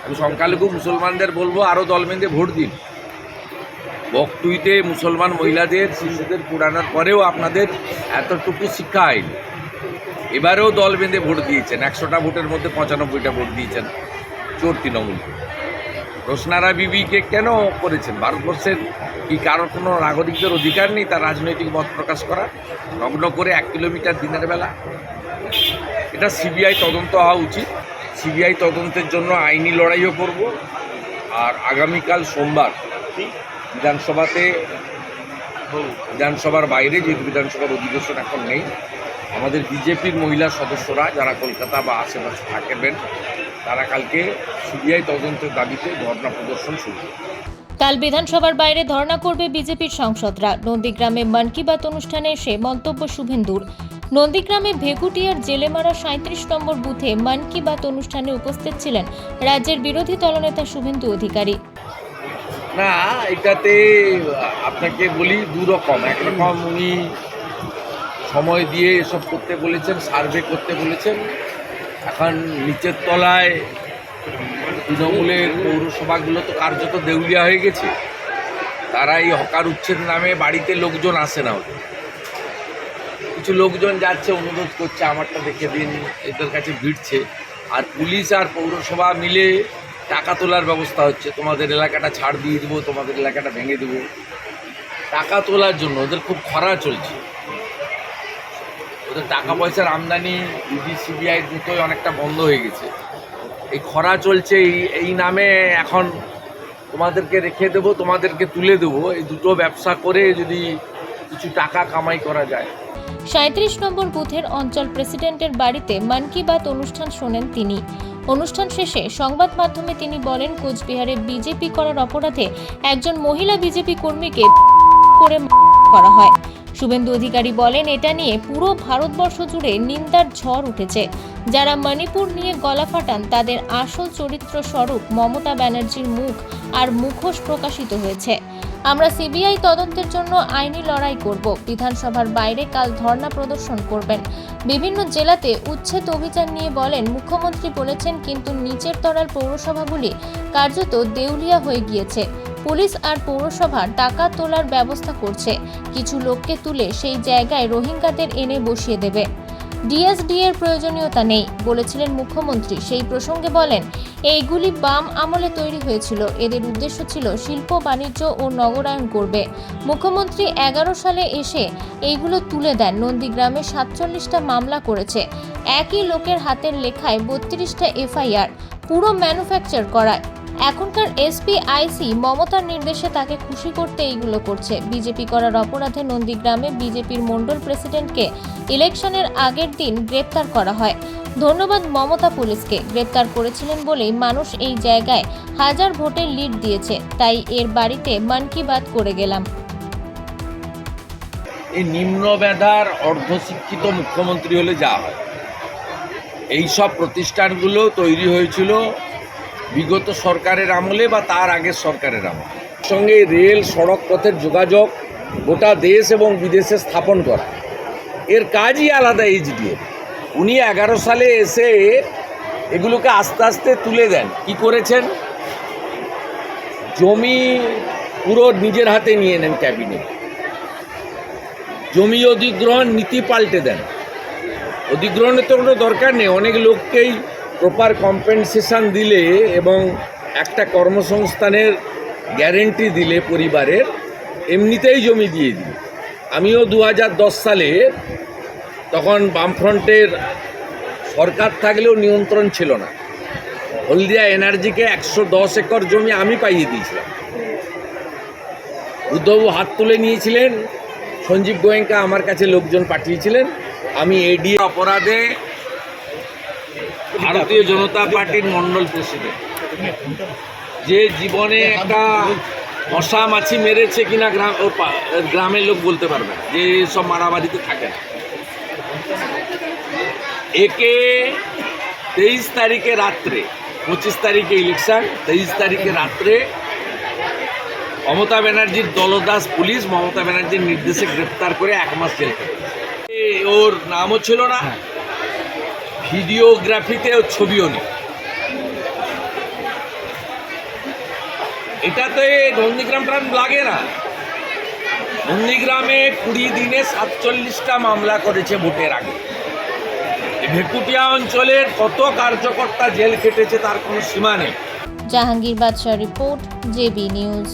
আমি সংখ্যালঘু মুসলমানদের বলবো আরও দল বেঁধে ভোট দিন। বকটুইতে মুসলমান মহিলাদের শিশুদের পুরানোর পরেও আপনাদের এতটুকু শিক্ষা হয়নি। এবারেও দল বেঁধে ভোট দিয়েছেন, 100টা ভোটের মধ্যে 95টা ভোট দিয়েছেন চোর তৃণমূল। রোশনারা বিবিকে কেন করেছেন? ভারতবর্ষের কি কারোর কোনো নাগরিকদের অধিকার নেই তার রাজনৈতিক মত প্রকাশ করা? নগ্ন করে 1 কিলোমিটার দিনের বেলা। এটা সিবিআই তদন্ত হওয়া উচিত। সিবিআই তদন্তের জন্য আইনি লড়াইও করব। আর আগামীকাল সোমবার বিধানসভার বাইরে, যেহেতু বিধানসভার অধিবেশন এখন নেই, আমাদের বিজেপির মহিলা সদস্যরা যারা কলকাতা বা আশেপাশে থাকবেন তারা কালকে সিবিআই তদন্তের দাবিতে ধর্ণা প্রদর্শন শুরু করবে। কাল বিধানসভার বাইরে ধর্ণা করবে বিজেপির সাংসদরা। নন্দীগ্রামে মন কি বাত অনুষ্ঠানে এসে মন্তব্য শুভেন্দুর। নন্দীগ্রামে ভেগুটিয়ার জেলেমারা 37 নম্বর বুথে মন কি বাত অনুষ্ঠানে উপস্থিত ছিলেন রাজ্যের বিরোধী দলনেতা শুভেন্দু অধিকারী। না, এটাতে আপনাকে বলি দুরকম। একরকম উনি সময় দিয়ে এসব করতে বলেছেন, সার্ভে করতে বলেছেন। এখন নিচের তলায় তৃণমূলের পৌরসভাগুলো তো কার্যত দেউলিয়া হয়ে গেছে। তারা এই হকার উচ্ছেদ নামে বাড়িতে লোকজন আসে না। ওদের কিছু লোকজন যাচ্ছে, অনুরোধ করছে আমারটা দেখে দিন, এদের কাছে ভিড়ছে। আর পুলিশ আর পৌরসভা মিলে টাকা তোলার ব্যবস্থা হচ্ছে। তোমাদের এলাকাটা ছাড় দিয়ে দেবো, তোমাদের এলাকাটা ভেঙে দেবো, টাকা তোলার জন্য। ওদের খুব খরা চলছে। ওদের টাকা পয়সার আমদানি ইডি সিবিআইয়ের মতোই অনেকটা বন্ধ হয়ে গেছে। এই খরা চলছে, এই নামে এখন তোমাদেরকে রেখে দেবো, তোমাদেরকে তুলে দেবো, এই দুটো ব্যবসা করে যদি কিছু টাকা কামাই করা যায়। 37 নম্বর বুথের অঞ্চল প্রেসিডেন্টের বাড়িতে মন কি বাত অনুষ্ঠান শোনেন তিনি। অনুষ্ঠান শেষে সংবাদ মাধ্যমে তিনি বলেন, কোচবিহারে বিজেপি করার অপরাধে একজন মহিলা বিজেপি কর্মীকে করে করা হয়। শুভেন্দু অধিকারী বলেন, এটা নিয়ে পুরো ভারতবর্ষ জুড়ে নিন্দার ঝড় উঠেছে। যারা মণিপুর নিয়ে গলা ফাটান তাদের আসল চরিত্র স্বরূপ মমতা ব্যানার্জির মুখ আর মুখোশ প্রকাশিত হয়েছে। আমরা সিবিআই তদন্তের জন্য আইনি লড়াই করব। বিধানসভার বাইরে কাল ধর্ণা প্রদর্শন করবেন। বিভিন্ন জেলাতে উচ্ছেদ অভিযান নিয়ে বলেন, মুখ্যমন্ত্রী বলেছেন কিন্তু নিচের তলার পৌরসভাগুলি কার্যত দেউলিয়া হয়ে গিয়েছে। পুলিশ আর পৌরসভা টাকা তোলার ব্যবস্থা করছে। কিছু লোককে তুলে সেই জায়গায় রোহিঙ্গাদের এনে বসিয়ে দেবে। ডিএসডি এর প্রয়োজনীয়তা নেই বলেছিলেন মুখ্যমন্ত্রী। সেই প্রসঙ্গে বলেন, এইগুলি বাম আমলে তৈরি হয়েছিল। এদের উদ্দেশ্য ছিল শিল্প, বাণিজ্য ও নগরায়ন করবে। মুখ্যমন্ত্রী 11 সালে এসে এইগুলো তুলে দেন। নন্দীগ্রামে 47টা মামলা করেছে। একই লোকের হাতের লেখায় 32টা এফআইআর, পুরো ম্যানুফ্যাকচার করায়। এখনকার এসপি আইসি মমতার নির্দেশে তাকে খুশি করতে এইগুলো করছে। বিজেপি করার অপরাধে নন্দীগ্রামে বিজেপির মণ্ডল প্রেসিডেন্টকে ইলেকশনের আগের দিন গ্রেপ্তার করা হয়। ধন্যবাদ মমতা পুলিশকে, গ্রেপ্তার করেছিলেন বলেই মানুষ এই জায়গায় 1000 ভোটের লিড দিয়েছে। তাই এর বাড়িতে মন কি বাত করে গেলাম। এই নিম্ন মেধার অর্ধশিক্ষিত মুখ্যমন্ত্রী হলে যা হয়। এইসব প্রতিষ্ঠানগুলো তৈরি হয়েছিল বিগত সরকারের আমলে বা তার আগের সরকারের আমলে। সঙ্গে রেল, সড়ক পথের যোগাযোগ গোটা দেশ এবং বিদেশে স্থাপন করা, এর কাজই আলাদা। এইচডিএ উনি 11 সালে এসে এগুলোকে আস্তে আস্তে তুলে দেন। কি করেছেন? জমি পুরো নিজের হাতে নিয়ে নেন ক্যাবিনেট। জমি অধিগ্রহণ নীতি পাল্টে দেন। অধিগ্রহণের তো কোনো দরকার নেই, অনেক লোককেই প্রপার কম্পেনসেশন দিলে এবং একটা কর্মসংস্থানের গ্যারেন্টি দিলে পরিবারের, এমনিতেই জমি দিয়ে দিল। আমিও 2010 সালে, তখন বামফ্রন্টের সরকার থাকলেও নিয়ন্ত্রণ ছিল না, হলদিয়া এনার্জিকে 110 একর জমি আমি পাইয়ে দিয়েছিলাম। উদ্ধবু হাত তুলে নিয়েছিলেন, সঞ্জীব গোয়েঙ্কা আমার কাছে লোকজন পাঠিয়েছিলেন। আমি এডি অপরাধে ভারতীয় জনতা পার্টির মণ্ডল প্রেসিডেন্ট, যে জীবনে একটা মশা মাছি মেরেছে কিনা গ্রামের লোক বলতে পারবে না, যে সব মারামারিতে থাকে না। একে 23 তারিখে রাত্রে, 25 তারিখে ইলেকশন, 23 তারিখে রাত্রে মমতা ব্যানার্জির দলদাস পুলিশ মমতা ব্যানার্জির নির্দেশে গ্রেপ্তার করে 1 মাস জেল খেটেছে। ওর নামও ছিল না, ভিডিওগ্রাফিতে ওর ছবিও নেই। এটাতে নন্দীগ্রাম ট্রাম লাগে না। নন্দীগ্রামে 20 দিনে 47টা মামলা করেছে ভোটের আগে। এই ভেকুটিয়া অঞ্চলের কত কার্যকর্তা জেল খেটেছে তার কোনো সীমা নেই। জাহাঙ্গীর বাদশাহ রিপোর্ট, জেবি নিউজ।